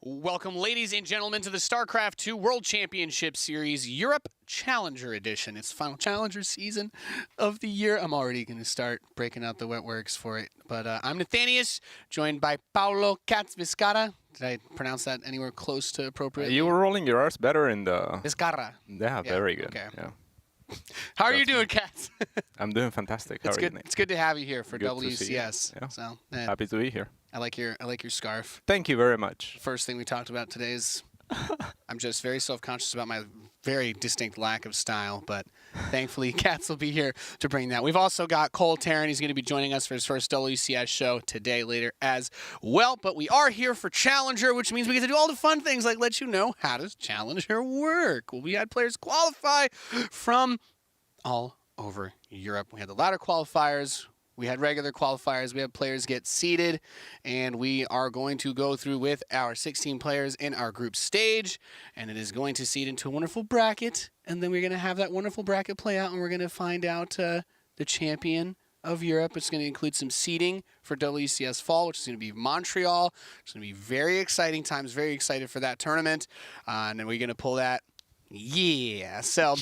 Welcome, ladies and gentlemen, to the StarCraft 2 World Championship Series Europe Challenger Edition. It's the final Challenger season of the year. I'm already going to start breaking out the wet works for it. But I'm Nathanius, joined by Paulo Vizcarra. Did I pronounce that anywhere close to appropriate? You were rolling your R's better in the... Vizcarra. Yeah, very good. Okay. Yeah. How are you doing, Katz? I'm doing fantastic. How are you, Nate? It's good to have you here for Good WCS. Yeah. So, Happy to be here. I like your scarf. Thank you very much. First thing we talked about today is I'm just very self-conscious about my very distinct lack of style, but thankfully Katz will be here to bring that. We've also got Cole Tarrant. He's going to be joining us for his first WCS show today, later as well. But we are here for Challenger, which means we get to do all the fun things like let you know how does Challenger work. Well, we had players qualify from all over Europe. We had the ladder qualifiers. We had regular qualifiers. We had players get seeded, and we are going to go through with our 16 players in our group stage, and it is going to seed into a wonderful bracket, and then we're going to have that wonderful bracket play out, and we're going to find out the champion of Europe. It's going to include some seeding for WCS Fall, which is going to be Montreal. It's going to be very exciting times. Very excited for that tournament, and then we're going to pull that. Yeah, so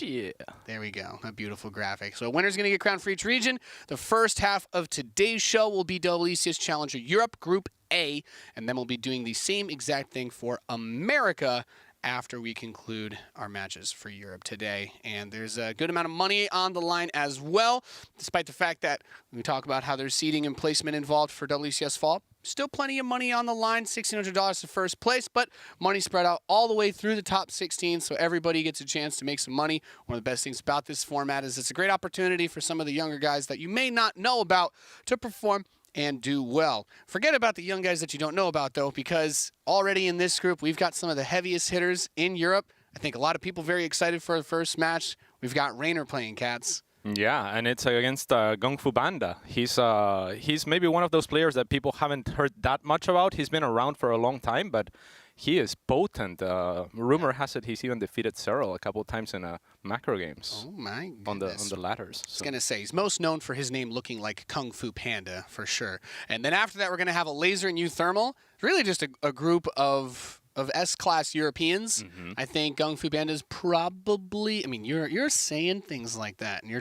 there we go. A beautiful graphic. So a winner's going to get crowned for each region. The first half of today's show will be WCS Challenger Europe Group A, and then we'll be doing the same exact thing for America after we conclude our matches for Europe today. And there's a good amount of money on the line as well, despite the fact that we talk about how there's seeding and placement involved for WCS Fall. Still plenty of money on the line, $1,600 to first place, but money spread out all the way through the top 16, so everybody gets a chance to make some money. One of the best things about this format is it's a great opportunity for some of the younger guys that you may not know about to perform and do well. Forget about the young guys that you don't know about, though, because already in this group, we've got some of the heaviest hitters in Europe. I think a lot of people very excited for the first match. We've got Reynor playing, Cats. Yeah, and it's against GunGFuBanDa. He's maybe one of those players that people haven't heard that much about. He's been around for a long time, but he is potent. Rumor has it he's even defeated Cyril a couple of times in macro games. Oh my goodness. On the ladders. So. I was going to say, he's most known for his name looking like GunGFuBanDa, for sure. And then after that, we're going to have a laser and U-thermal. Really just a group of S-class Europeans. Mm-hmm. I think GunGFuBanDa is probably, I mean, you're saying things like that, and you're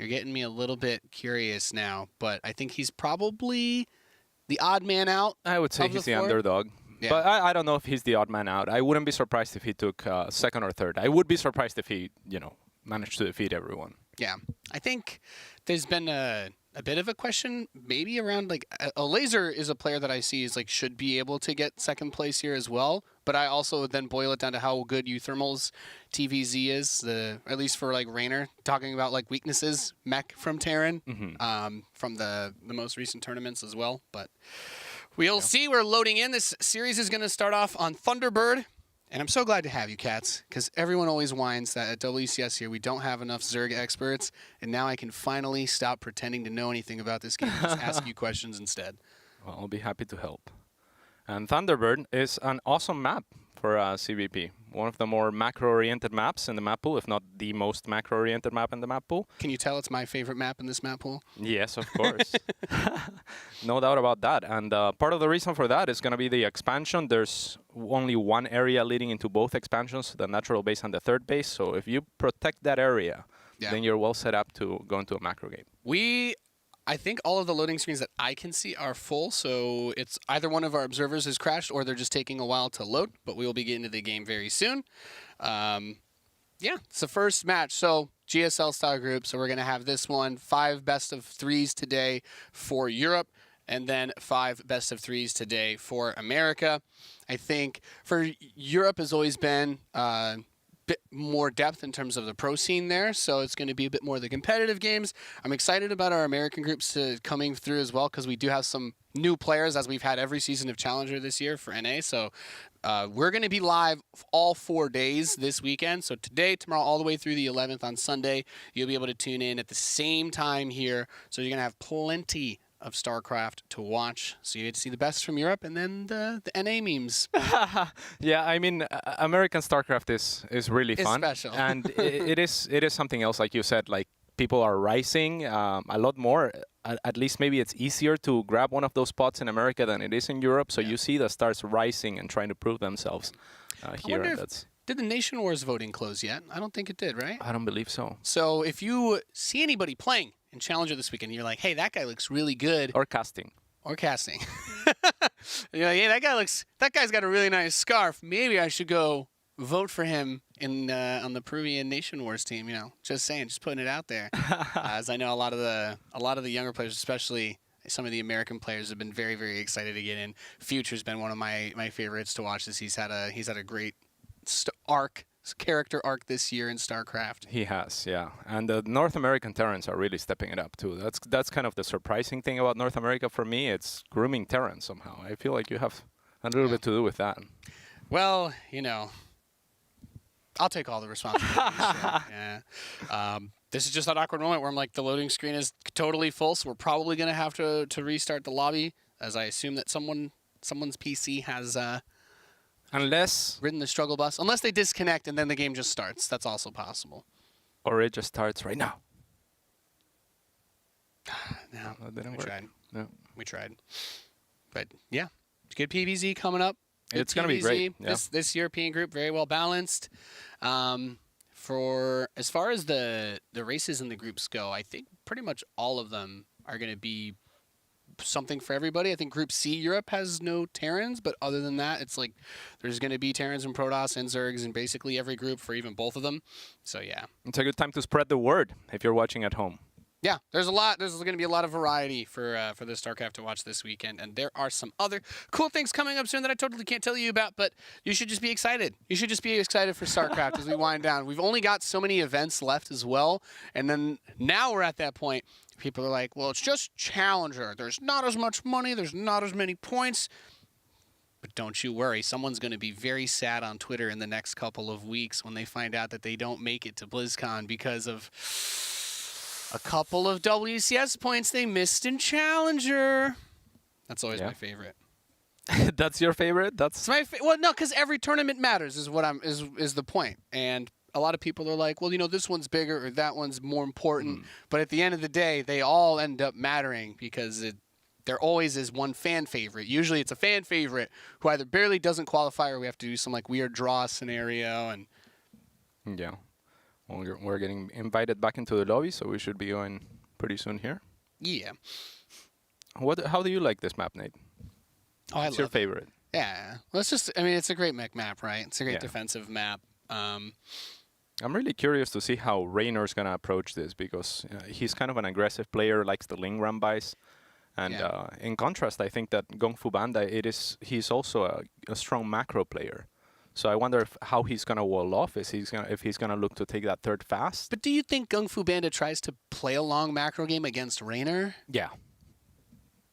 getting me a little bit curious now, but I think he's probably the odd man out. I would say he's the underdog. Yeah. But I don't know if he's the odd man out. I wouldn't be surprised if he took second or third. I would be surprised if he, managed to defeat everyone. Yeah. I think there's been a bit of a question maybe around, like, a laser is a player that I see is, like, should be able to get second place here as well. But I also then boil it down to how good U-thermal's PvZ is, at least for, like, Reynor, talking about, like, weaknesses, mech from Terran, from the most recent tournaments as well. But we'll see. We're loading in. This series is going to start off on Thunderbird. And I'm so glad to have you, Cats, because everyone always whines that at WCS here we don't have enough Zerg experts, and now I can finally stop pretending to know anything about this game and just ask you questions instead. Well, I'll be happy to help. And Thunderbird is an awesome map for CVP. One of the more macro-oriented maps in the map pool, if not the most macro-oriented map in the map pool. Can you tell it's my favorite map in this map pool? Yes, of course. No doubt about that. And part of the reason for that is going to be the expansion. There's only one area leading into both expansions, the natural base and the third base. So if you protect that area, then you're well set up to go into a macro game. I think all of the loading screens that I can see are full, so it's either one of our observers has crashed or they're just taking a while to load, but we will be getting to the game very soon. It's the first match, so GSL style group, so we're going to have this one, 5 best of 3s today for Europe, and then 5 best of 3s today for America. I think for Europe has always been bit more depth in terms of the pro scene there, so it's going to be a bit more of the competitive games. I'm excited about our American groups coming through as well, because we do have some new players, as we've had every season of Challenger this year for NA. So we're going to be live all 4 days this weekend. So today, tomorrow, all the way through the 11th on Sunday, you'll be able to tune in at the same time here. So you're going to have plenty of StarCraft to watch, so you get to see the best from Europe, and then the NA memes. Yeah, I mean, American StarCraft is really fun. It's special. And it is something else, like you said, like people are rising a lot more. At least maybe it's easier to grab one of those spots in America than it is in Europe. So you see the stars rising and trying to prove themselves here. Did the Nation Wars voting close yet? I don't think it did, right? I don't believe so. So if you see anybody playing in Challenger this weekend, you're like, hey, that guy looks really good. Or casting. Or casting. You're like, hey, that guy's got a really nice scarf. Maybe I should go vote for him in on the Peruvian Nation Wars team. Just saying, just putting it out there. As I know, a lot of the younger players, especially some of the American players, have been very, very excited to get in. Future's been one of my favorites to watch. He's had a great character arc this year in StarCraft. He has, yeah. And the North American Terrans are really stepping it up too. That's kind of the surprising thing about North America for me. It's grooming Terrans somehow. I feel like you have a little bit to do with that. Well, I'll take all the responsibility. Sure. Yeah. This is just that awkward moment where I'm like, the loading screen is totally full, so we're probably going to have to restart the lobby, as I assume that someone's PC has ridden the struggle bus. Unless they disconnect and then the game just starts. That's also possible. Or it just starts right now. No, that didn't we work. tried. No. We tried. But yeah, good PvZ coming up. It's going to be great. Yeah. This European group, very well balanced. For as far as the races in the groups go, I think pretty much all of them are going to be something for everybody. I think Group C Europe has no Terrans, but other than that, it's like there's going to be Terrans and Protoss and Zergs in basically every group for even both of them. So yeah, it's a good time to spread the word if you're watching at home. Yeah, there's going to be a lot of variety for the StarCraft to watch this weekend, and there are some other cool things coming up soon that I totally can't tell you about, but you should just be excited. You should just be excited for StarCraft as we wind down. We've only got so many events left as well, and then now we're at that point. People are like, well, it's just Challenger. There's not as much money. There's not as many points. But don't you worry. Someone's going to be very sad on Twitter in the next couple of weeks when they find out that they don't make it to BlizzCon because of a couple of WCS points they missed in Challenger. That's always my favorite. That's your favorite? That's my well, no, because every tournament matters is what is the point. And a lot of people are like, well, this one's bigger or that one's more important. But at the end of the day, they all end up mattering because there always is one fan favorite. Usually it's a fan favorite who either barely doesn't qualify or we have to do some like weird draw scenario. And yeah. Well, we're getting invited back into the lobby, so we should be going pretty soon here. Yeah. How do you like this map, Nate? Oh, What's your favorite? Yeah. Well, it's a great mech map, right? It's a great defensive map. I'm really curious to see how Reynor's going to approach this because he's kind of an aggressive player, likes the Ling Rambais. And in contrast, I think that GunGFuBanDa, he's also a strong macro player. So I wonder how he's going to wall off. If he's going to look to take that third fast. But do you think GunGFuBanDa tries to play a long macro game against Reynor? Yeah.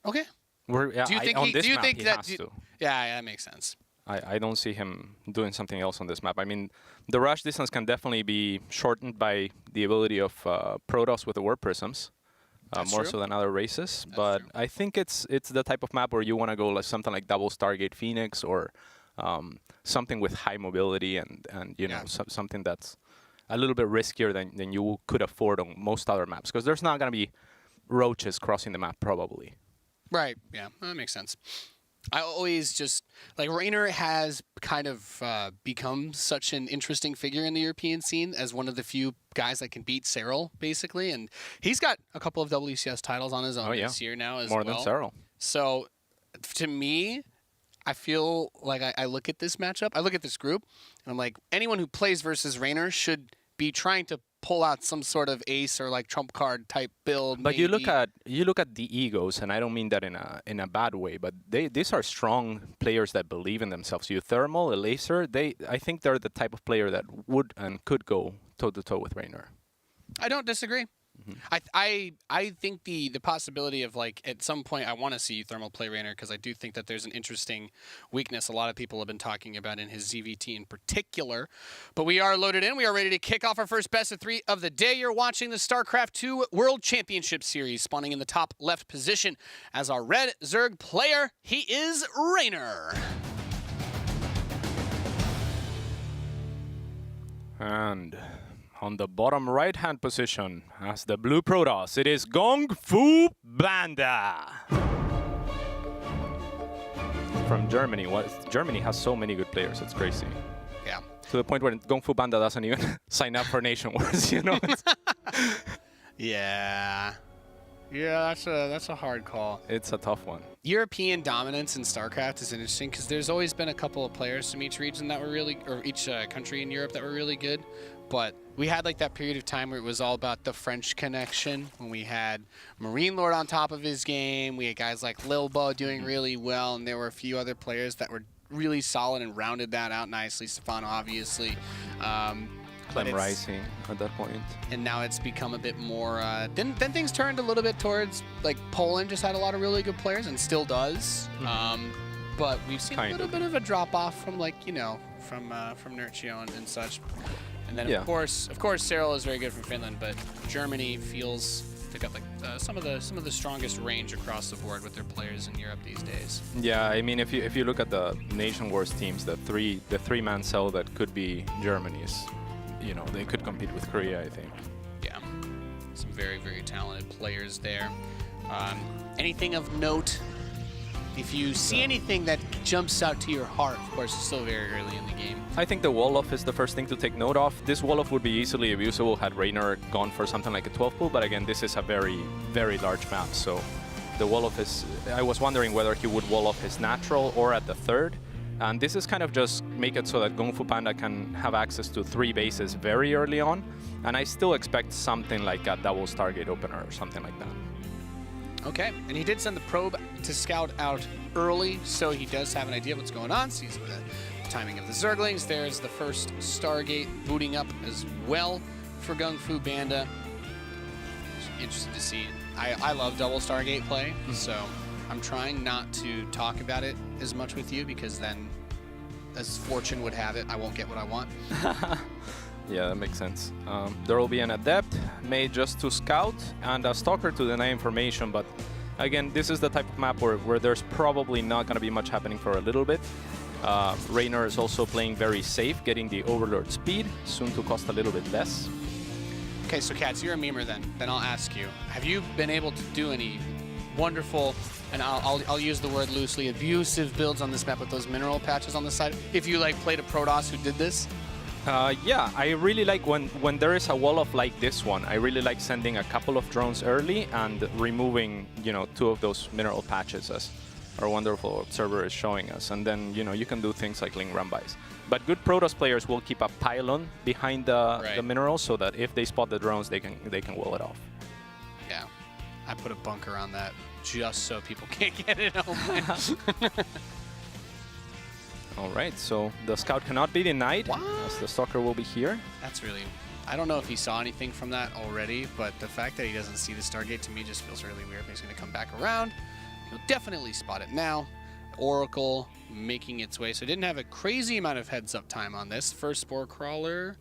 Okay. Do you think he has to? Yeah, that makes sense. I don't see him doing something else on this map. I mean, the rush distance can definitely be shortened by the ability of Protoss with the Warp Prisms, more so than other races. But I think it's the type of map where you want to go like something like double Stargate Phoenix or something with high mobility and something that's a little bit riskier than you could afford on most other maps because there's not going to be roaches crossing the map probably. Right. Yeah, that makes sense. I always just like Reynor has kind of become such an interesting figure in the European scene as one of the few guys that can beat Cyril, basically. And he's got a couple of WCS titles on his own this year now as well. More than Cyril. So to me, I feel like I look at this matchup, I look at this group, and I'm like, anyone who plays versus Reynor should be trying to pull out some sort of ace or like trump card type build. But maybe. you look at the egos, and I don't mean that in a bad way, but these are strong players that believe in themselves. Thermal, a laser, I think they're the type of player that would and could go toe to toe with Reynor. I don't disagree. I think the possibility of like at some point I want to see Thermal play Reynor because I do think that there's an interesting weakness a lot of people have been talking about in his ZVT in particular. But we are loaded in. We are ready to kick off our first best of 3 of the day. You're watching the StarCraft 2 World Championship Series, spawning in the top left position as our red Zerg player. He is Reynor. And On the bottom right-hand position, as the blue Protoss, it is GunGFuBanDa. From Germany. Germany has so many good players, it's crazy. Yeah. To the point where GunGFuBanDa doesn't even sign up for Nation Wars, you know? Yeah. Yeah, that's a hard call. It's a tough one. European dominance in StarCraft is interesting because there's always been a couple of players from each region that were really, or each country in Europe that were really good. But we had like that period of time where it was all about the French connection, when we had Marine Lord on top of his game. We had guys like Lilbo doing really well, and there were a few other players that were really solid and rounded that out nicely. Stefano, obviously. Clem Rising at that point. And now it's become a bit more, then things turned a little bit towards, like, Poland just had a lot of really good players and still does. But we've seen a little bit of a drop-off from, like, you know, from Nurcio and such. And then, of course, Cyril is very good from Finland, but Germany feels they've got, like, some of the strongest range across the board with their players in Europe these days. Yeah, I mean, if you look at the Nation Wars teams, the three-man cell that could be Germany's, you know, they could compete with Korea, I think. Yeah, some very, very talented players there. Anything of note? If you see anything that jumps out to your heart, of course, it's still very early in the game. I think the wall-off is the first thing to take note of. This wall-off would be easily abusable had Reynor gone for something like a 12 pool, but again, this is a very, very large map, so the wall-off is... I was wondering whether he would wall-off his natural or at the third. And this is kind of just make it so that GunGFuBanDa can have access to 3 bases very early on. And I still expect something like a double Stargate opener or something like that. Okay, and he did send the probe to scout out early, so he does have an idea of what's going on. Sees the timing of the Zerglings. There's the first Stargate booting up as well for GunGFuBanDa. Interested to see. I love double Stargate play, so I'm trying not to talk about it as much with you because then, as fortune would have it, I won't get what I want. Yeah, that makes sense. There will be an Adept made just to scout and a Stalker to deny information, but again, this is the type of map where there's probably not going to be much happening for a little bit. Reynor is also playing very safe, getting the Overlord speed, soon to cost a little bit less. Okay, so Cats, you're a memer then. Then I'll ask you, have you been able to do any wonderful, and I'll use the word loosely, abusive builds on this map with those mineral patches on the side? If you like played a Protoss who did this? Yeah, I really like when there is a wall-off like this one, I really like sending a couple of drones early and removing, you know, 2 of those mineral patches as our wonderful observer is showing us. And then, you know, you can do things like Ling Rambais. But good Protoss players will keep a pylon behind the minerals so that if they spot the drones, they can wall it off. Yeah, I put a bunker on that just so people can't get it home. All right, so the scout cannot be denied, as the Stalker will be here. That's really... I don't know if he saw anything from that already, but the fact that he doesn't see the Stargate to me just feels really weird. But he's going to come back around. He'll definitely spot it now. Oracle making its way. So it didn't have a crazy amount of heads-up time on this. First Spore Crawler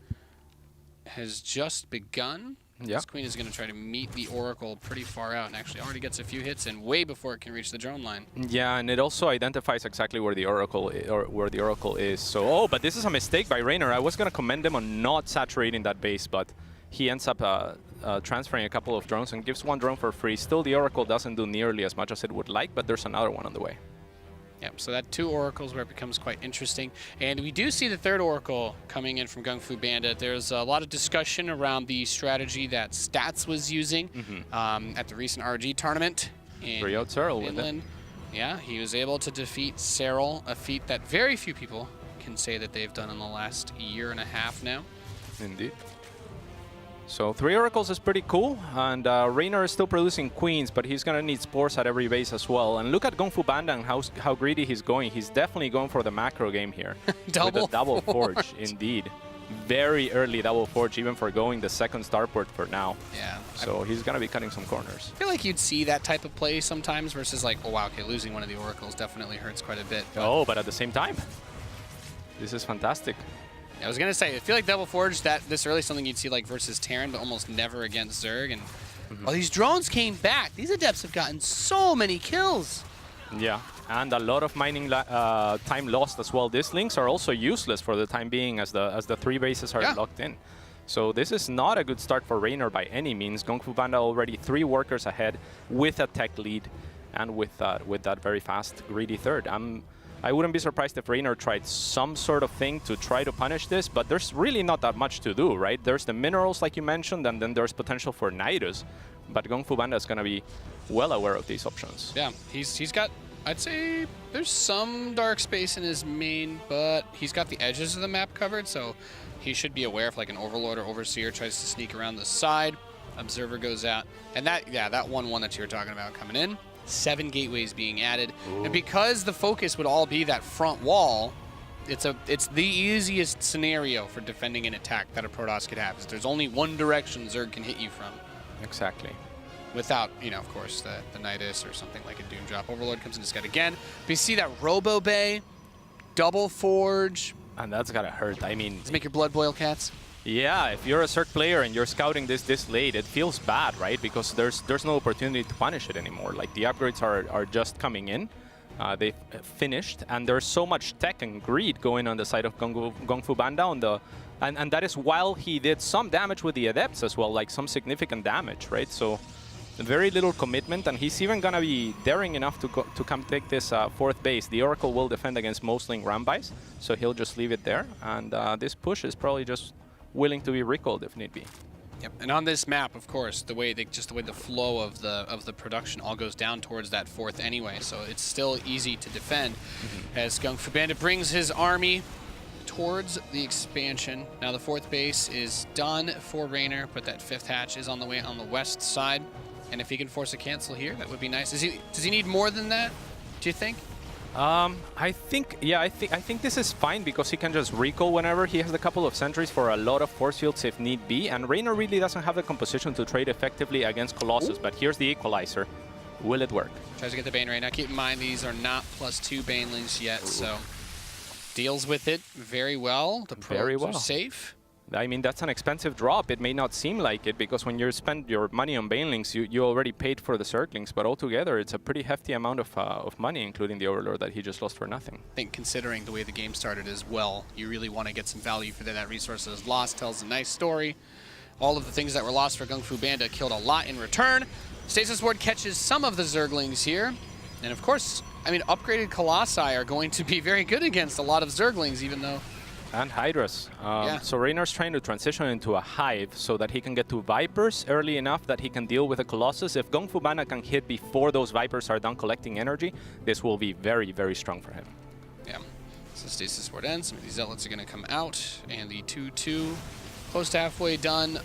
has just begun. Yeah. This Queen is going to try to meet the Oracle pretty far out and actually already gets a few hits in way before it can reach the drone line. Yeah, and it also identifies exactly where the Oracle is. So, but this is a mistake by Reynor. I was going to commend him on not saturating that base, but he ends up transferring a couple of drones and gives 1 drone for free. Still, the Oracle doesn't do nearly as much as it would like, but there's another one on the way. Yeah, so that 2 Oracles where it becomes quite interesting. And we do see the 3rd Oracle coming in from GunGFuBanDa. There's a lot of discussion around the strategy that Stats was using at the recent RG tournament in Finland. Yeah, he was able to defeat Cyril, a feat that very few people can say that they've done in the last 1.5 years now. Indeed. So 3 Oracles is pretty cool, and Reynor is still producing Queens, but he's going to need Spores at every base as well. And look at GunGFuBanDa and how greedy he's going. He's definitely going for the macro game here. Double Forge, indeed. Very early Double Forge, even for going the 2nd starport for now. Yeah. So he's going to be cutting some corners. I feel like you'd see that type of play sometimes versus like, oh wow, okay, losing one of the Oracles definitely hurts quite a bit. But at the same time, this is fantastic. I was going to say, I feel like Double Forge, this early something you'd see like versus Terran, but almost never against Zerg. And these drones came back. These Adepts have gotten so many kills. Yeah, and a lot of mining time lost as well. These links are also useless for the time being as the 3 bases are locked in. So this is not a good start for Reynor by any means. GunGFuBanDa already 3 workers ahead with a tech lead and with that very fast, greedy third. I wouldn't be surprised if Reynor tried some sort of thing to try to punish this, but there's really not that much to do, right? There's the minerals, like you mentioned, and then there's potential for Nidus. But GunGFuBanDa is going to be well aware of these options. Yeah, he's got, I'd say there's some dark space in his main, but he's got the edges of the map covered, so he should be aware if like an Overlord or Overseer tries to sneak around the side. Observer goes out, and that 1-1 that you were talking about coming in, 7 gateways being added. Ooh. And because the focus would all be that front wall, it's the easiest scenario for defending an attack that a Protoss could have. Is there's only one direction Zerg can hit you from. Exactly. Without, you know, of course, the Nidus or something like a Doom Drop. Overlord comes into scout again. But you see that Robo Bay, Double Forge. And that's gotta hurt. I mean, let's make your blood boil, cats. Yeah, if you're a Zerg player and you're scouting this late, it feels bad, right? Because there's no opportunity to punish it anymore. Like the upgrades are just coming in. They've finished, and there's so much tech and greed going on the side of GunGFuBanDa and that is while he did some damage with the Adepts as well, like some significant damage, right? So very little commitment, and he's even gonna be daring enough to come take this 4th base. The Oracle will defend against Mostling Rambais, so he'll just leave it there, and this push is probably just willing to be recalled if need be. Yep, and on this map, of course, the way the flow of the production all goes down towards that 4th anyway, so it's still easy to defend as GunGFuBanDa brings his army towards the expansion. Now the 4th base is done for Reynor, but that 5th hatch is on the way on the west side. And if he can force a cancel here, that would be nice. Does he need more than that, do you think? I think this is fine because he can just recall whenever. He has a couple of sentries for a lot of force fields if need be, and Reynor really doesn't have the composition to trade effectively against Colossus. Ooh. But here's the equalizer. Will it work? Tries to get the Bane right now. Keep in mind these are not +2 Banelings yet, ooh, so deals with it very well. The probes are safe. I mean, that's an expensive drop. It may not seem like it because when you spend your money on Banelings, you already paid for the Zerglings, but altogether it's a pretty hefty amount of money, including the Overlord that he just lost for nothing. I think considering the way the game started as well, you really want to get some value for that resource that is lost. Tells a nice story. All of the things that were lost for GunGFuBanDa killed a lot in return. Stasis Ward catches some of the Zerglings here. And of course, I mean, upgraded Colossi are going to be very good against a lot of Zerglings, even though... And Hydras. So Reynor's trying to transition into a Hive so that he can get to Vipers early enough that he can deal with a Colossus. If GunGFuBanDa can hit before those Vipers are done collecting energy, this will be very, very strong for him. Yeah. So Stasis Ward ends. Some of these Zealots are going to come out. And the 2-2 close to halfway done.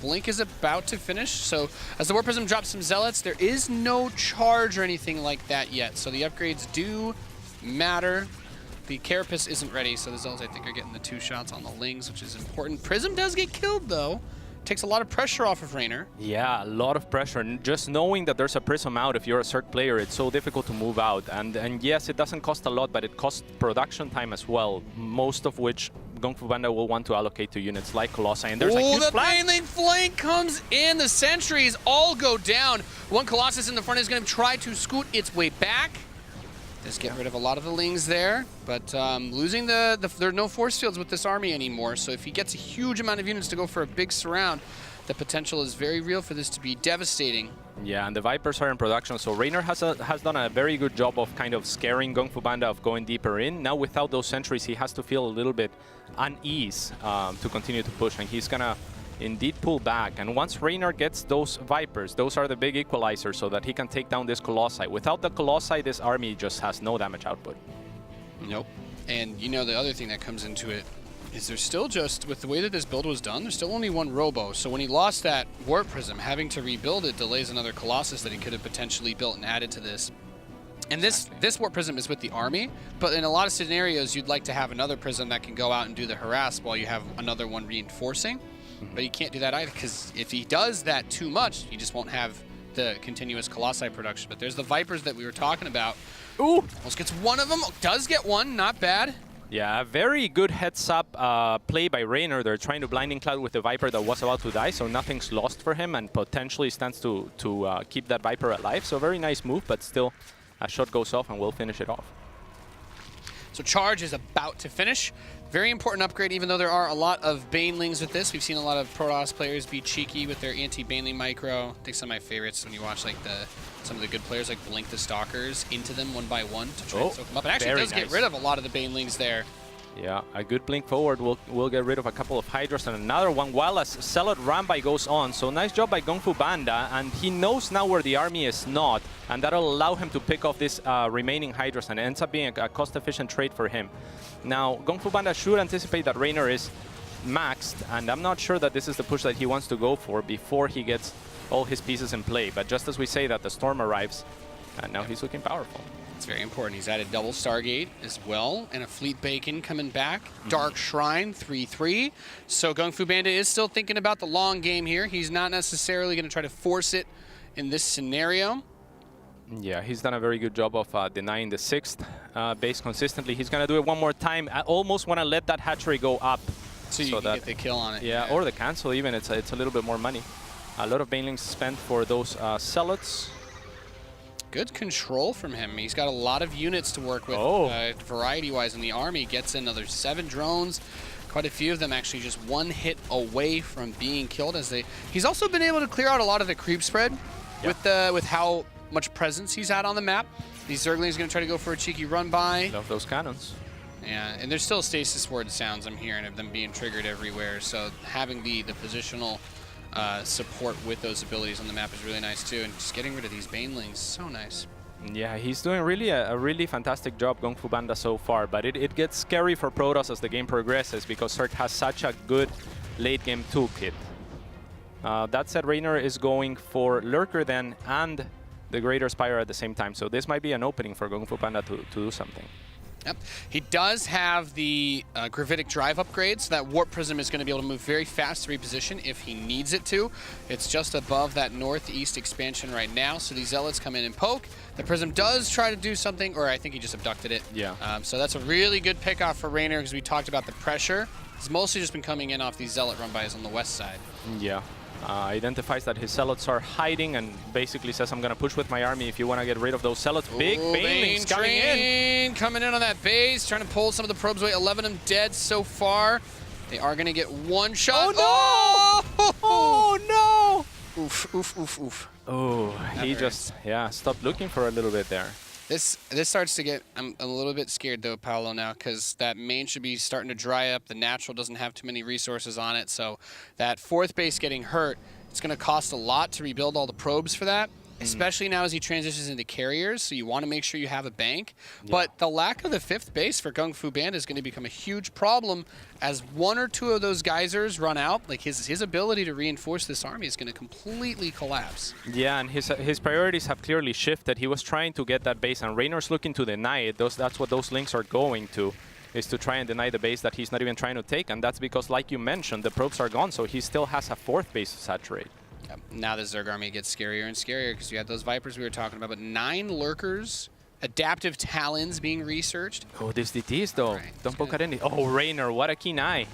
Blink is about to finish. So as the War Prism drops some Zealots, there is no charge or anything like that yet. So the upgrades do matter. The Carapace isn't ready, so the Zealots, I think, are getting the 2 shots on the Lings, which is important. Prism does get killed, though. Takes a lot of pressure off of Reynor. Yeah, a lot of pressure. And just knowing that there's a Prism out, if you're a Zerg player, it's so difficult to move out. And yes, it doesn't cost a lot, but it costs production time as well, most of which GunGFuBanDa will want to allocate to units like Colossi. And there's a huge flank. The Baneling flank comes in. The sentries all go down. One Colossus in the front is going to try to scoot its way back. Just get rid of a lot of the Lings there, but losing there are no force fields with this army anymore, so if he gets a huge amount of units to go for a big surround, the potential is very real for this to be devastating. Yeah, and the Vipers are in production, so Reynor has done a very good job of kind of scaring GunGFuBanDa of going deeper in. Now without those sentries, he has to feel a little bit unease to continue to push, and he's gonna indeed pull back. And once Reynor gets those Vipers, those are the big equalizers so that he can take down this Colossi. Without the Colossi, this army just has no damage output. Nope. And you know, the other thing that comes into it is there's still just, with the way that this build was done, there's still only one Robo. So when he lost that Warp Prism, having to rebuild it delays another Colossus that he could have potentially built and added to this. And this Warp Prism is with the army, but in a lot of scenarios, you'd like to have another Prism that can go out and do the harass while you have another one reinforcing. But he can't do that either, because if he does that too much, he just won't have the continuous Colossi production. But there's the Vipers that we were talking about. Ooh! Almost gets one of them. Does get one. Not bad. Yeah, a very good heads-up play by Reynor. They're trying to Blinding Cloud with the Viper that was about to die, so nothing's lost for him, and potentially stands to keep that Viper alive. So very nice move, but still a shot goes off and we'll finish it off. So Charge is about to finish. Very important upgrade, even though there are a lot of Banelings with this. We've seen a lot of Protoss players be cheeky with their anti-Baneling micro. I think some of my favorites when you watch like some of the good players like blink the Stalkers into them one by one to try and soak them up. And actually it does get rid of a lot of the Banelings there. Yeah, a good blink forward will get rid of a couple of Hydras and another one while a Zealot Rambai goes on. So nice job by GunGFuBanDa, and he knows now where the army is not, and that'll allow him to pick off this remaining Hydras, and it ends up being a cost-efficient trade for him. Now, GunGFuBanDa should anticipate that Reynor is maxed, and I'm not sure that this is the push that he wants to go for before he gets all his pieces in play. But just as we say that, the Storm arrives, and now he's looking powerful. It's very important. He's added double Stargate as well, and a Fleet Bacon coming back. Dark Shrine, 3/3. So GunGFuBanDa is still thinking about the long game here. He's not necessarily going to try to force it in this scenario. Yeah, he's done a very good job of denying the 6th base consistently. He's going to do it one more time. I almost want to let that hatchery go up. So you can get the kill on it. Yeah, or the cancel even. It's a little bit more money. A lot of Banelings spent for those Zealots. Good control from him. He's got a lot of units to work with variety-wise in the army. Gets another 7 drones. Quite a few of them actually just one hit away from being killed. He's also been able to clear out a lot of the creep spread with how much presence he's had on the map. These Zerglings going to try to go for a cheeky run by. Love those cannons. Yeah, and there's still stasis ward sounds I'm hearing of them being triggered everywhere. So having the positional support with those abilities on the map is really nice too, and just getting rid of these Banelings, so nice. Yeah, he's doing really a really fantastic job, GunGFuBanDa, so far, but it gets scary for Protoss as the game progresses because Zerg has such a good late game toolkit. That said, Reynor is going for Lurker then and the Greater Spire at the same time, so this might be an opening for GunGFuBanDa to do something. Yep. He does have the Gravitic Drive upgrade, so that Warp Prism is going to be able to move very fast to reposition if he needs it to. It's just above that northeast expansion right now, so these Zealots come in and poke. The Prism does try to do something, or I think he just abducted it. Yeah. So that's a really good pick-off for Reynor, because we talked about the pressure. It's mostly just been coming in off these Zealot run-bys on the west side. Yeah. Identifies that his Zealots are hiding and basically says, I'm going to push with my army if you want to get rid of those Zealots. Big Banelings coming in. Coming in on that base, trying to pull some of the probes away. 11 of them dead so far. They are going to get one shot. Oh, no! Oh, no! Oof, oof, oof, oof. Oh, he just, stopped looking for a little bit there. This starts to get, I'm a little bit scared though, Paolo, now, because that main should be starting to dry up. The natural doesn't have too many resources on it, so that 4th base getting hurt, it's going to cost a lot to rebuild all the probes for that, especially now as he transitions into carriers, so you want to make sure you have a bank. Yeah. But the lack of the 5th base for GunGFuBanDa is going to become a huge problem as 1 or 2 of those geysers run out. Like his ability to reinforce this army is going to completely collapse. Yeah, and his priorities have clearly shifted. He was trying to get that base, and Reynor's looking to deny it. That's what those links are going to, is to try and deny the base that he's not even trying to take, and that's because, like you mentioned, the probes are gone, so he still has a 4th base to saturate. Yep. Now the Zerg army gets scarier and scarier because you had those Vipers we were talking about, but 9 Lurkers, adaptive Talons being researched. Oh, these DTs though. Right. Don't poke at any. Oh, Reynor, what a keen eye.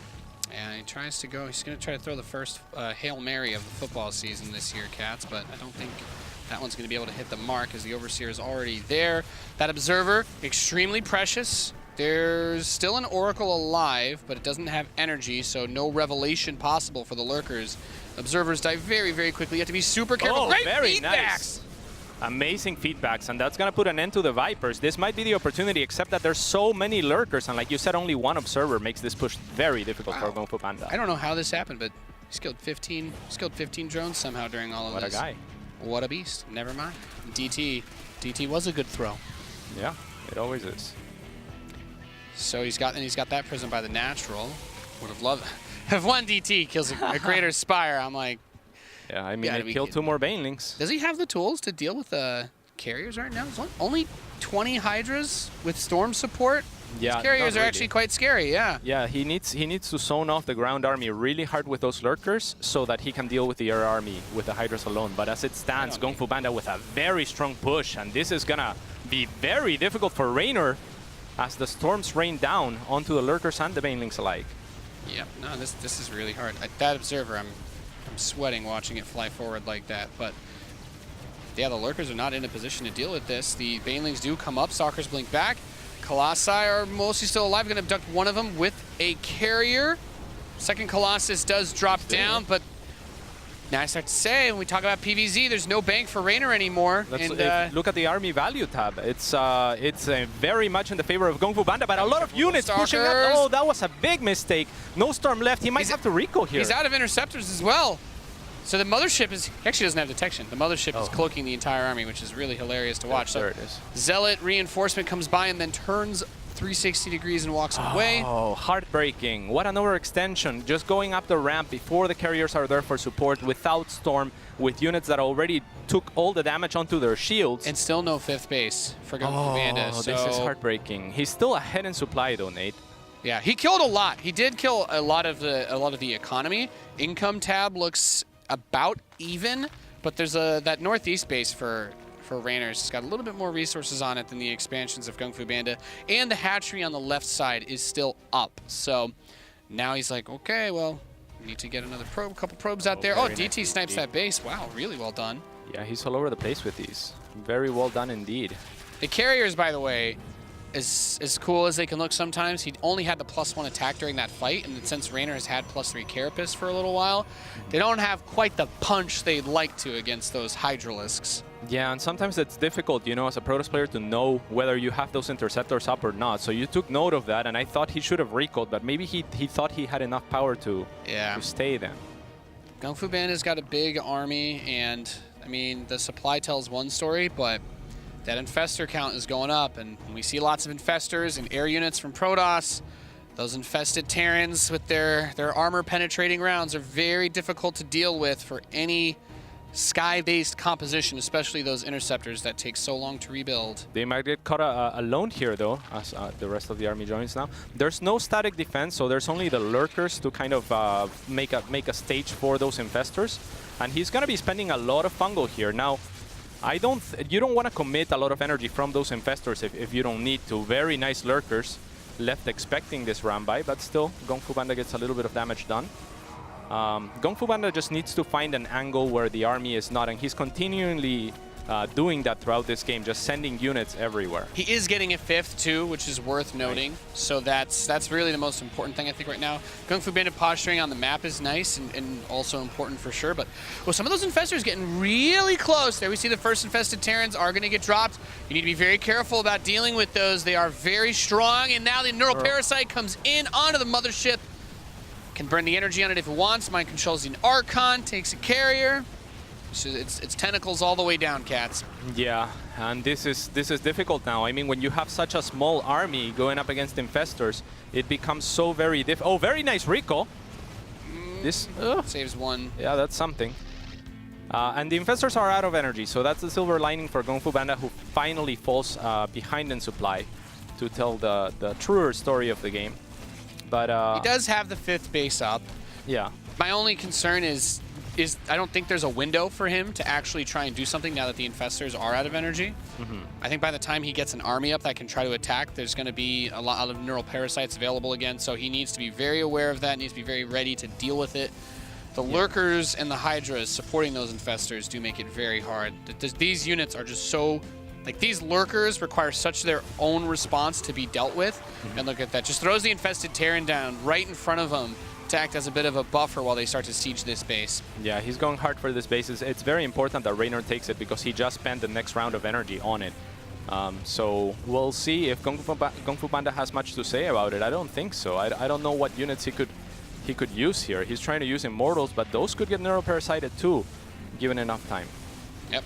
And he tries to go, he's going to try to throw the first Hail Mary of the football season this year, Cats, but I don't think that one's going to be able to hit the mark as the Overseer is already there. That Observer, extremely precious. There's still an Oracle alive, but it doesn't have energy, so no revelation possible for the Lurkers. Observers die very, very quickly. You have to be super careful. Oh, Great very feedbacks! Nice. Amazing feedbacks, and that's going to put an end to the Vipers. This might be the opportunity, except that there's so many Lurkers, and like you said, only 1 Observer makes this push very difficult for GunGFuBanDa. I don't know how this happened, but he skilled 15 drones somehow during all of this. What a guy. What a beast. Never mind. DT was a good throw. Yeah, it always is. So he's got that Prism by the natural. Would have loved if 1 DT kills a Greater Spire. I'm like, yeah, I mean, he killed 2 more Banelings. Does he have the tools to deal with carriers right now? There's only 20 Hydras with Storm support. Yeah, these carriers are actually quite scary. Yeah. Yeah, he needs to zone off the ground army really hard with those Lurkers so that he can deal with the air army with the Hydras alone. But as it stands, GunGFuBanDa with a very strong push, and this is gonna be very difficult for Reynor as the storms rain down onto the Lurkers and the Banelings alike. Yeah, no, this is really hard. That Observer, I'm sweating watching it fly forward like that. But yeah, the Lurkers are not in a position to deal with this. The Banelings do come up. Stalkers blink back. Colossi are mostly still alive. Going to abduct one of them with a carrier. Second Colossus does drop down, but now I start to say, when we talk about PvZ, there's no bank for Reynor anymore. Look at the army value tab. It's very much in the favor of GunGFuBanDa, but a lot of units pushing up. Oh, that was a big mistake. No storm left. He might have to recall here. He's out of interceptors as well. So the mothership is, he actually doesn't have detection. The mothership is cloaking the entire army, which is really hilarious to watch. There it is. Zealot reinforcement comes by and then turns 360 degrees and walks away. Oh, heartbreaking. What an overextension. Just going up the ramp before the carriers are there for support without storm, with units that already took all the damage onto their shields. And still no 5th base for GunGFuBanDa. Oh, this is heartbreaking. He's still ahead in supply though, Nate. Yeah, he killed a lot. He did kill a lot of the economy. Income tab looks about even, but there's that northeast base for Reynor's. It's got a little bit more resources on it than the expansions of GunGFuBanDa, and the hatchery on the left side is still up. So now he's like, okay, well, we need to get another probe, couple probes out there. Oh, DT nice snipes that base. Wow, really well done. Yeah, he's all over the place with these. Very well done indeed. The carriers, by the way, as cool as they can look sometimes, he only had the +1 attack during that fight, and since Reynor has had +3 carapace for a little while, they don't have quite the punch they'd like to against those Hydralisks. Yeah, and sometimes it's difficult, you know, as a Protoss player to know whether you have those interceptors up or not. So you took note of that, and I thought he should have recalled, but maybe he thought he had enough power to stay then. GunGFuBanDa's got a big army, and I mean, the supply tells one story, but that infestor count is going up, and when we see lots of infestors and air units from Protoss, those infested Terrans with their armor-penetrating rounds are very difficult to deal with for any sky-based composition, especially those interceptors that take so long to rebuild. They might get caught alone here, though, as the rest of the army joins now. There's no static defense, so there's only the lurkers to kind of make a stage for those infestors, and he's going to be spending a lot of fungal here. Now, you don't want to commit a lot of energy from those infestors if you don't need to. Very nice lurkers left expecting this round by, but still, GunGFuBanDa gets a little bit of damage done. GunGFuBanDa just needs to find an angle where the army is not, and he's continually doing that throughout this game, just sending units everywhere. He is getting a 5th too, which is worth noting. Right. So that's really the most important thing I think right now. GunGFuBanDa posturing on the map is nice and also important for sure. But well, some of those infestors getting really close. There we see the first infested Terrans are going to get dropped. You need to be very careful about dealing with those. They are very strong, and now the neural parasite comes in onto the mothership. Can burn the energy on it if it wants. Mind controls the Archon, takes a carrier. So it's tentacles all the way down, Cats. Yeah, and this is difficult now. I mean, when you have such a small army going up against infestors, it becomes so very difficult. Oh, very nice recall. This saves one. Yeah, that's something. And the infestors are out of energy, so that's the silver lining for GunGFuBanDa, who finally falls behind in supply to tell the truer story of the game. But he does have the 5th base up. Yeah. My only concern is I don't think there's a window for him to actually try and do something now that the infestors are out of energy. I think by the time he gets an army up that can try to attack, there's going to be a lot of neural parasites available again, so he needs to be very aware of that, needs to be very ready to deal with it. The lurkers and the hydras supporting those infestors do make it very hard. These units are just so... Like, these lurkers require such their own response to be dealt with. And look at that. Just throws the infested Terran down right in front of them to act as a bit of a buffer while they start to siege this base. Yeah, he's going hard for this base. It's very important that Reynor takes it because he just spent the next round of energy on it. So we'll see if GunGFuBanDa has much to say about it. I don't think so. I don't know what units he could use here. He's trying to use Immortals, but those could get neuroparasited too, given enough time. Yep.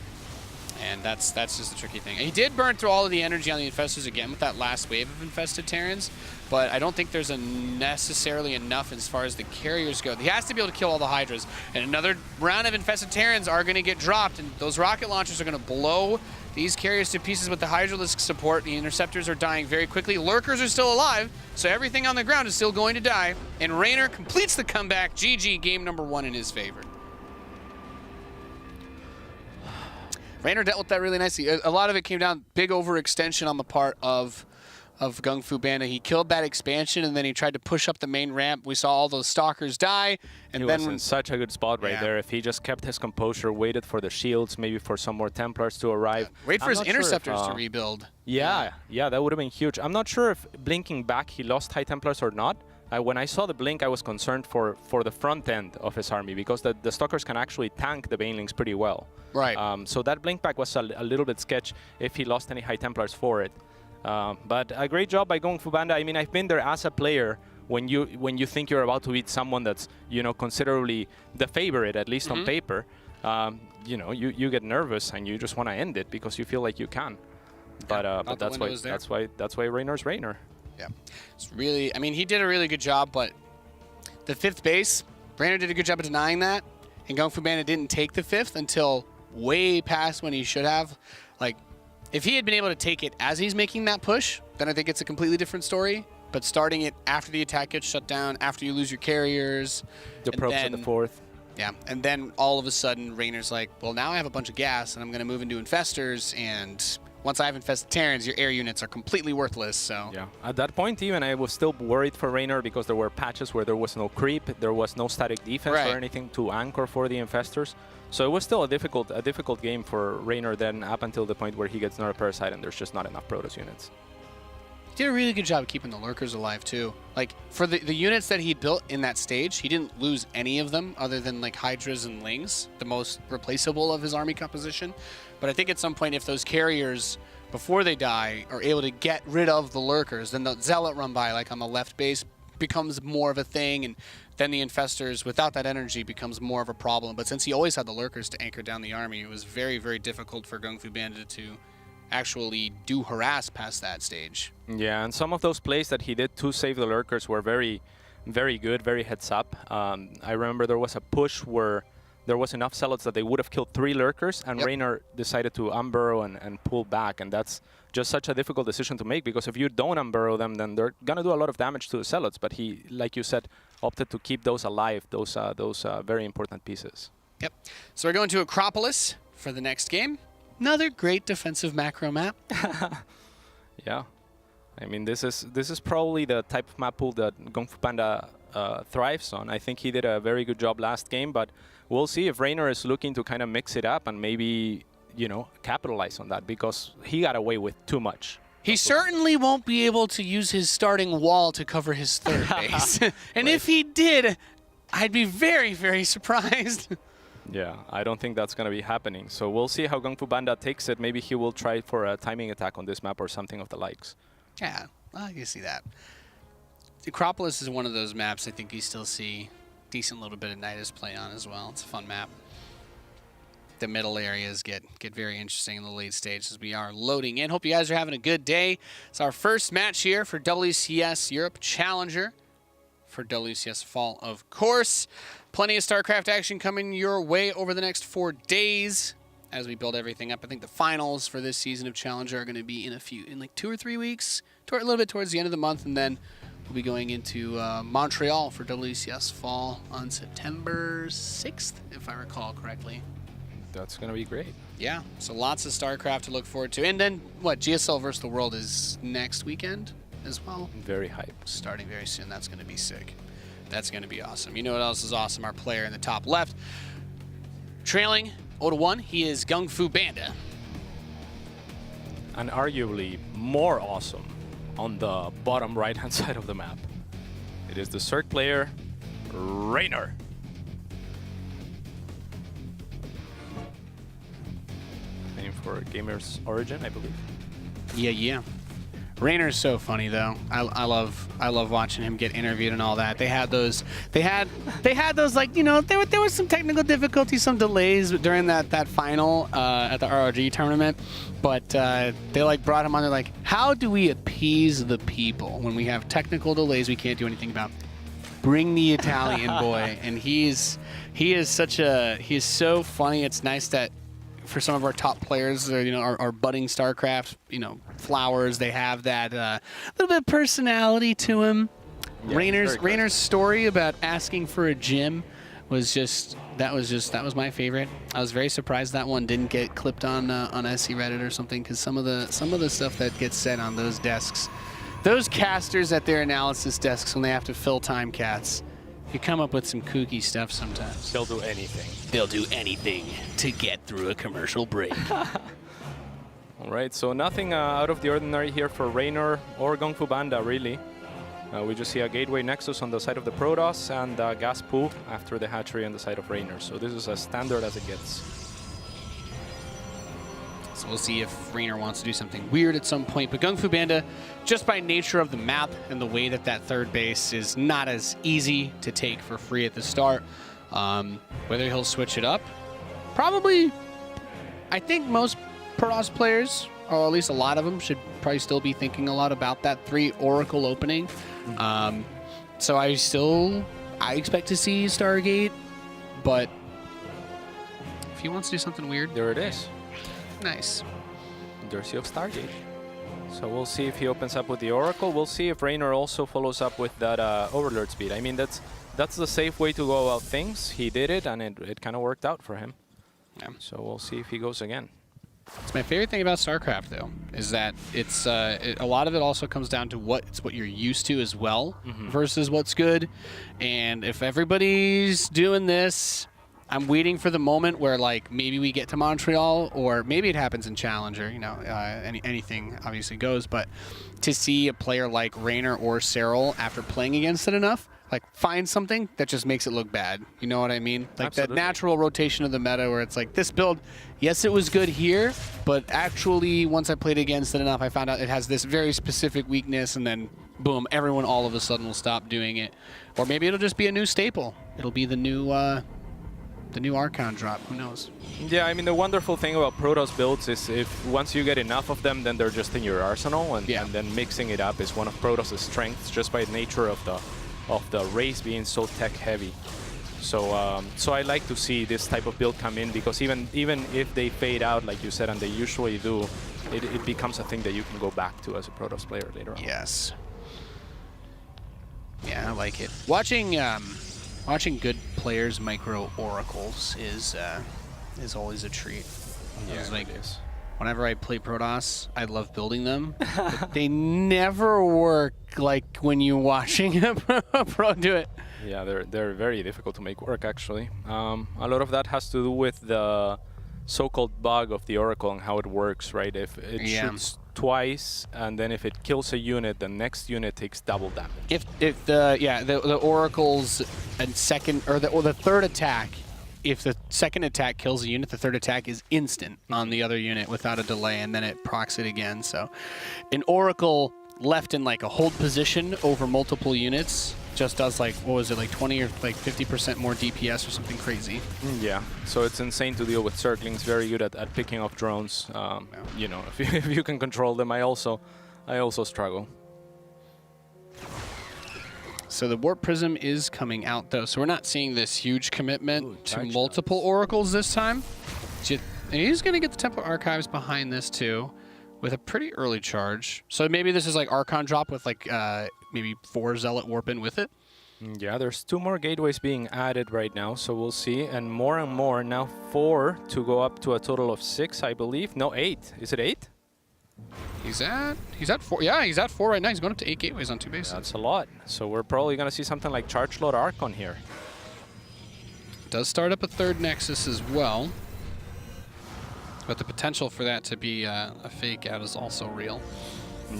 And that's just the tricky thing. He did burn through all of the energy on the infestors again with that last wave of infested Terrans, but I don't think there's necessarily enough as far as the carriers go. He has to be able to kill all the Hydras, and another round of infested Terrans are going to get dropped, and those rocket launchers are going to blow these carriers to pieces with the Hydralisk support. The interceptors are dying very quickly. Lurkers are still alive, so everything on the ground is still going to die, and Reynor completes the comeback. GG, game number 1 in his favor. Reynor dealt with that really nicely. A lot of it came down big overextension on the part of of GunGFuBanDa. He killed that expansion, and then he tried to push up the main ramp. We saw all those stalkers die, and he then was in such a good spot right there. If he just kept his composure, waited for the shields, maybe for some more Templars to arrive. Wait for his interceptors to rebuild. Yeah, that would have been huge. I'm not sure if blinking back he lost High Templars or not. When I saw the blink, I was concerned for the front end of his army, because the stalkers can actually tank the banelings pretty well. Right. So that blink back was a little bit sketch if he lost any High Templars for it. But a great job by GunGFuBanDa. I mean, I've been there as a player when you think you're about to beat someone that's, you know, considerably the favorite, at least on paper. You know, you get nervous and you just want to end it because you feel like you can. But that's why Reynor's Reynor. Yeah, it's really. I mean, he did a really good job, but the 5th base, Reynor did a good job of denying that, and GunGFuBanDa didn't take the 5th until way past when he should have. Like, if he had been able to take it as he's making that push, then I think it's a completely different story. But starting it after the attack gets shut down, after you lose your carriers, the probes at the 4th. Yeah, and then all of a sudden, Reynor's like, well, now I have a bunch of gas, and I'm going to move into infestors, and once I have infested Terrans, your air units are completely worthless. So yeah, at that point, even I was still worried for Reynor because there were patches where there was no creep, there was no static defense or anything to anchor for the infestors. So it was still a difficult game for Reynor then up until the point where he gets another Parasite and there's just not enough Protoss units. He did a really good job of keeping the lurkers alive too. Like for the units that he built in that stage, he didn't lose any of them other than like Hydras and Lings, the most replaceable of his army composition. But I think at some point, if those carriers, before they die, are able to get rid of the lurkers, then the Zealot run by, like on the left base, becomes more of a thing, and then the infestors, without that energy, becomes more of a problem. But since he always had the lurkers to anchor down the army, it was very, very difficult for GunGFuBanDa to actually do harass past that stage. Yeah, and some of those plays that he did to save the lurkers were very, very good, very heads up. I remember there was a push where there was enough Zealots that they would have killed 3 lurkers, and Reynor decided to unburrow and pull back, and that's just such a difficult decision to make, because if you don't unburrow them, then they're going to do a lot of damage to the Zealots, but he, like you said, opted to keep those alive, those very important pieces. Yep. So we're going to Acropolis for the next game. Another great defensive macro map. Yeah. I mean, this is probably the type of map pool that GunGFuBanDa thrives on. I think he did a very good job last game, but we'll see if Reynor is looking to kind of mix it up and maybe, you know, capitalize on that, because he got away with too much. He certainly won't be able to use his starting wall to cover his 3rd base. And if he did, I'd be very, very surprised. Yeah, I don't think that's going to be happening. So we'll see how GunGFuBanDa takes it. Maybe he will try for a timing attack on this map or something of the likes. Yeah, well, I can see that. Acropolis is one of those maps I think you still see decent little bit of Nidus play on as well. It's a fun map. The middle areas get very interesting in the late stage as we are loading in. Hope you guys are having a good day. It's our first match here for WCS Europe Challenger. For WCS Fall, of course. Plenty of StarCraft action coming your way over the next 4 days as we build everything up. I think the finals for this season of Challenger are going to be in like 2 or 3 weeks, a little bit towards the end of the month, and then we'll be going into Montreal for WCS Fall on September 6th, if I recall correctly. That's going to be great. Yeah, so lots of StarCraft to look forward to. And then, GSL versus the World is next weekend as well. Very hype. Starting very soon. That's going to be sick. That's going to be awesome. You know what else is awesome? Our player in the top left. Trailing 0-1, he is GunGFuBanDa. And arguably more awesome on the bottom right-hand side of the map. It is the Zerg player, Reynor. Name for Gamer's Origin, I believe. Yeah. Reynor's so funny though. I love watching him get interviewed and all that. They had those like, you know, there was some technical difficulties, some delays during that final at the ROG tournament, but they like brought him on. They're like, how do we appease the people when we have technical delays we can't do anything about? Bring the Italian boy, and he's so funny. It's nice that for some of our top players, you know, our budding StarCraft, you know, flowers, they have that little bit of personality to him. Yeah, Reynor's story about asking for a gym was that was my favorite. I was very surprised that one didn't get clipped on SC Reddit or something, because some of the stuff that gets said on those desks Those casters at their analysis desks when they have to fill time cats, you come up with some kooky stuff sometimes. They'll do anything. They'll do anything to get through a commercial break. All right, so nothing out of the ordinary here for Reynor or GunGFuBanDa, really. We just see a Gateway Nexus on the side of the Protoss and Gas Pool after the hatchery on the side of Reynor. So this is as standard as it gets. So we'll see if Reynor wants to do something weird at some point. But GunGFuBanDa, just by nature of the map and the way that that third base is not as easy to take for free at the start, whether he'll switch it up, probably. I think most Protoss players, or at least a lot of them, should probably still be thinking a lot about that 3 Oracle opening. So I expect to see Stargate, but if he wants to do something weird, There it is. nice. Jersey of Stargate. So we'll see if he opens up with the Oracle. We'll see if Reynor also follows up with that Overlord speed. I mean, that's the safe way to go about things. He did it, and it kind of worked out for him. Yeah. So we'll see if he goes again. It's my favorite thing about StarCraft, though, is that it's a lot of it also comes down to what you're used to as well versus what's good. And if everybody's doing this, I'm waiting for the moment where, like, maybe we get to Montreal, or maybe it happens in Challenger. You know, anything obviously goes. But to see a player like Reynor or Cyril, after playing against it enough, like, find something that just makes it look bad. You know what I mean? Like Absolutely. that natural rotation of the meta where it's like, this build, yes, it was good here, but actually once I played against it enough, I found out it has this very specific weakness, and then boom, everyone all of a sudden will stop doing it. Or maybe it'll just be a new staple. It'll be the new Archon drop. Who knows? Yeah, I mean, the wonderful thing about Protoss builds is if once you get enough of them, then they're just in your arsenal, and, and then mixing it up is one of Protoss' strengths, just by nature of the race being so tech heavy. So so I like to see this type of build come in, because even if they fade out, like you said, and they usually do, it becomes a thing that you can go back to as a Protoss player later on. Yes. Yeah, I like it. Watching good players micro oracles is always a treat. Yeah, like, it is. Whenever I play Protoss, I love building them. But they never work like when you're watching a pro do it. Yeah, they're very difficult to make work, actually. A lot of that has to do with the so-called bug of the Oracle and how it works, right? If it shoots twice, and then if it kills a unit, the next unit takes double damage. If the Oracle's second or the third attack, if the second attack kills a unit, the third attack is instant on the other unit without a delay, and then it procs it again. So an Oracle left in like a hold position over multiple units just does, like, what was it, like 20 or like 50% more DPS or something crazy. Yeah, so it's insane to deal with Zerglings. Very good at picking off drones. You know, if you can control them, I also struggle. So the Warp Prism is coming out, though, so we're not seeing this huge commitment to multiple Oracles this time. And he's going to get the Temple Archives behind this, too, with a pretty early charge. So maybe this is like Archon drop with, like, maybe 4 Zealot Warp in with it. Yeah, there's 2 more gateways being added right now, so we'll see. And more, now 4 to go up to a total of 6, I believe. No, 8. Is it 8? He's at 4. Yeah, he's at 4 right now. He's going up to 8 gateways on 2 bases. That's a lot. So we're probably going to see something like Charge Load Archon here. Does start up a 3rd Nexus as well. But the potential for that to be a fake out is also real.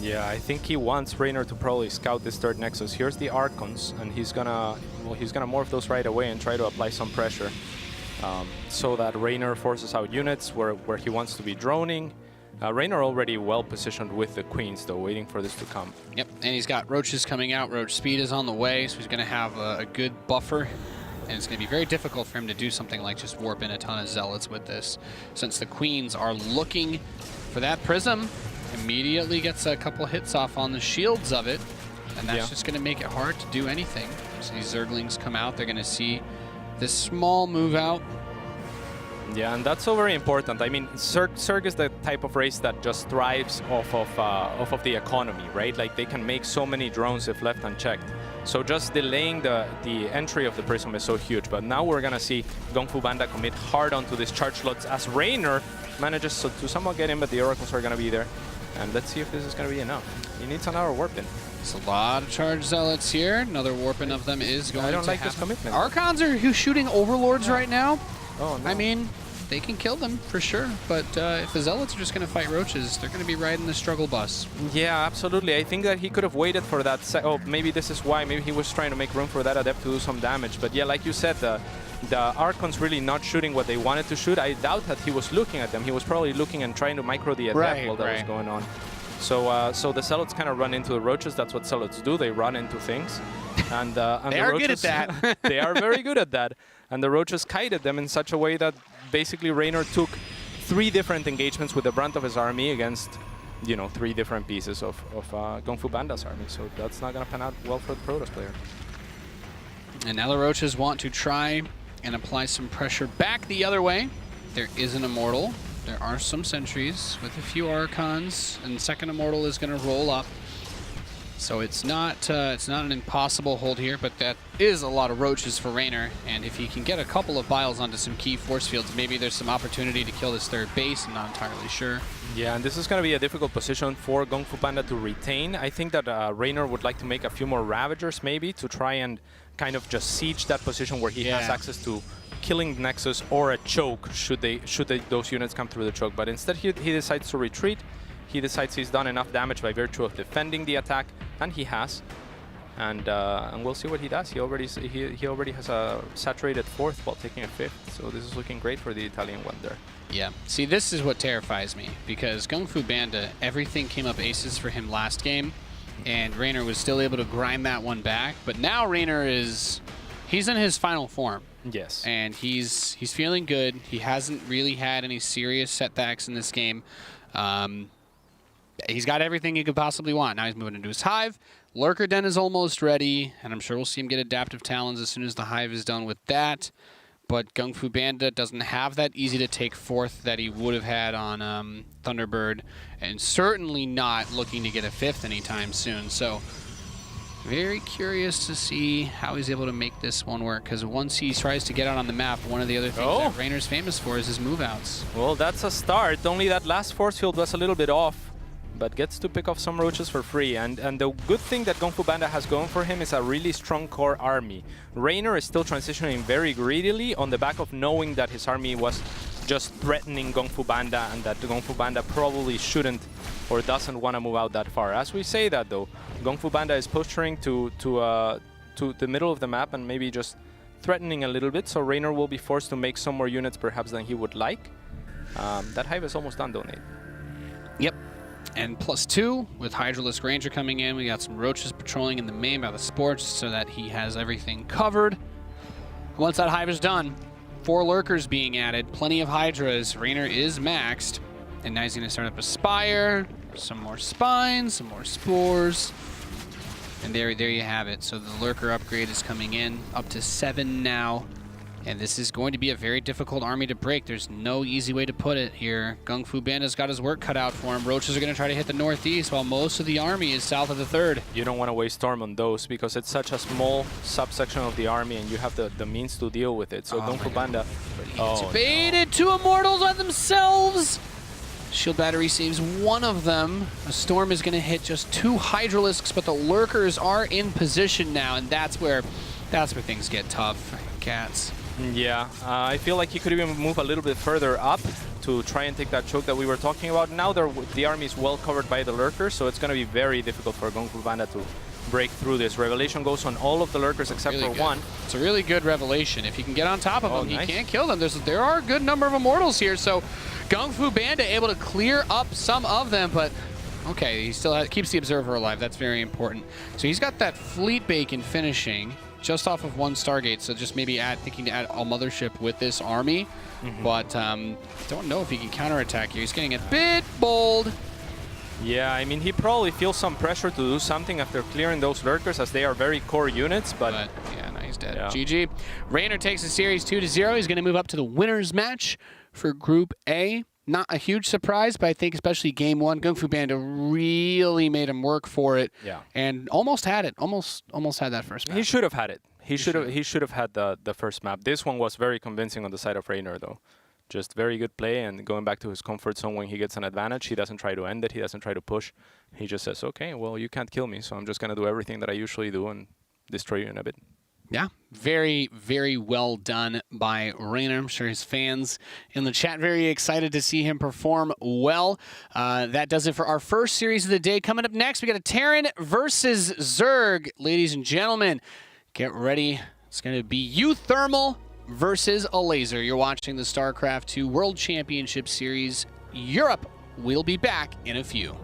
Yeah, I think he wants Reynor to probably scout this 3rd Nexus. Here's the Archons, and he's gonna morph those right away and try to apply some pressure, so that Reynor forces out units where he wants to be droning. Reynor already well positioned with the Queens, though, waiting for this to come. Yep, and he's got Roaches coming out. Roach speed is on the way, so he's going to have a good buffer. And it's going to be very difficult for him to do something like just warp in a ton of Zealots with this, since the Queens are looking for that Prism. Immediately gets a couple hits off on the shields of it, and that's just going to make it hard to do anything. So these Zerglings come out. They're going to see this small move out. Yeah, and that's so very important. I mean, Zerg is the type of race that just thrives off of the economy, right? Like, they can make so many drones if left unchecked. So just delaying the entry of the Prism is so huge. But now we're going to see GunGFuBanDa commit hard onto these charge slots as Reynor manages to somewhat get in, but the Oracles are going to be there. And let's see if this is going to be enough. He needs another warp in. There's a lot of charge zealots here. Another warping of them is going to I don't like happen. this commitment. Archons are shooting overlords right now. Oh, no. I mean, they can kill them for sure, but if the zealots are just going to fight roaches, they're going to be riding the struggle bus. Yeah, absolutely. I think that he could have waited for that. Oh, maybe this is why. Maybe he was trying to make room for that adept to do some damage. But yeah, like you said, the Archons really not shooting what they wanted to shoot. I doubt that he was looking at them. He was probably looking and trying to micro the adept while that was going on. So, so the zealots kind of run into the roaches. That's what zealots do. They run into things, and they are good at that. They are very good at that. And the roaches kited them in such a way that basically Reynor took 3 different engagements with the brunt of his army against, 3 different pieces of GunGFuBanDa's army. So that's not going to pan out well for the Protoss player. And now the roaches want to try and apply some pressure back the other way. There is an Immortal. There are some sentries with a few Archons, and second Immortal is going to roll up. So it's not an impossible hold here, but that is a lot of roaches for Reynor. And if he can get a couple of biles onto some key force fields, maybe there's some opportunity to kill this third base. I'm not entirely sure. Yeah, and this is going to be a difficult position for GunGFuBanDa to retain. I think that Reynor would like to make a few more Ravagers maybe to try and kind of just siege that position where he has access to killing Nexus or a choke should those units come through the choke. But instead he decides to retreat. He decides he's done enough damage by virtue of defending the attack, and he has. And we'll see what he does. He already has a saturated 4th while taking a 5th. So this is looking great for the Italian one there. Yeah. See, this is what terrifies me, because GunGFuBanDa, everything came up aces for him last game, and Reynor was still able to grind that one back. But now Reynor he's in his final form. Yes. And he's feeling good. He hasn't really had any serious setbacks in this game. He's got everything he could possibly want. Now he's moving into his hive. Lurker Den is almost ready, and I'm sure we'll see him get Adaptive Talons as soon as the hive is done with that. But GunGFuBanDa doesn't have that easy-to-take 4th that he would have had on Thunderbird, and certainly not looking to get a 5th anytime soon. So very curious to see how he's able to make this one work, because once he tries to get out on the map, one of the other things that Reynor's famous for is his move-outs. Well, that's a start. Only that last force field was a little bit off, but gets to pick off some roaches for free. And the good thing that GunGFuBanDa has going for him is a really strong core army. Reynor is still transitioning very greedily on the back of knowing that his army was just threatening GunGFuBanDa, and that GunGFuBanDa probably shouldn't or doesn't want to move out that far. As we say that though, GunGFuBanDa is posturing to the middle of the map and maybe just threatening a little bit, so Reynor will be forced to make some more units perhaps than he would like. That hive is almost done though, Nate. Yep. And +2 with Hydralisk Ranger coming in. We got some roaches patrolling in the main by the sports so that he has everything covered. Once that hive is done, 4 lurkers being added, plenty of hydras. Reynor is maxed. And now he's going to start up a spire, some more spines, some more spores. And there you have it. So the lurker upgrade is coming in, up to 7 now. And this is going to be a very difficult army to break. There's no easy way to put it here. GunGFuBanDa's got his work cut out for him. Roaches are going to try to hit the northeast while most of the army is south of the 3rd. You don't want to waste storm on those because it's such a small subsection of the army and you have the means to deal with it. So GunGFuBanDa... It's baited. 2 Immortals on themselves! Shield battery saves 1 of them. A storm is going to hit just 2 Hydralisks, but the lurkers are in position now, and that's where things get tough. Cats. Yeah, I feel like he could even move a little bit further up to try and take that choke that we were talking about. Now the army is well covered by the lurkers, so it's going to be very difficult for GunGFuBanDa to break through this. Revelation goes on all of the lurkers except for 1. It's a really good Revelation. If he can get on top of them, he can't kill them. There are a good number of Immortals here, so GunGFuBanDa able to clear up some of them, but okay, he still keeps the Observer alive. That's very important. So he's got that Fleet Bacon finishing just off of 1 Stargate, so just maybe thinking to add a Mothership with this army, but don't know if he can counterattack here. He's getting a bit bold. Yeah, I mean, he probably feels some pressure to do something after clearing those lurkers, as they are very core units, but yeah, no, he's dead. Yeah. GG. Reynor takes the series 2-0. He's going to move up to the winner's match for Group A. Not a huge surprise, but I think especially Game 1, GunGFuBanDa really made him work for it. Yeah. And almost had it. Almost had that first map. He should have had it. He should have had the first map. This one was very convincing on the side of Reynor, though. Just very good play and going back to his comfort zone when he gets an advantage. He doesn't try to end it. He doesn't try to push. He just says, okay, well, you can't kill me, so I'm just going to do everything that I usually do and destroy you in a bit. Yeah, very, very well done by Reynor. I'm sure his fans in the chat very excited to see him perform well. That does it for our first series of the day. Coming up next, we got a Terran versus Zerg. Ladies and gentlemen, get ready. It's going to be Euthermal versus a laser. You're watching the StarCraft 2 World Championship Series Europe. We'll be back in a few.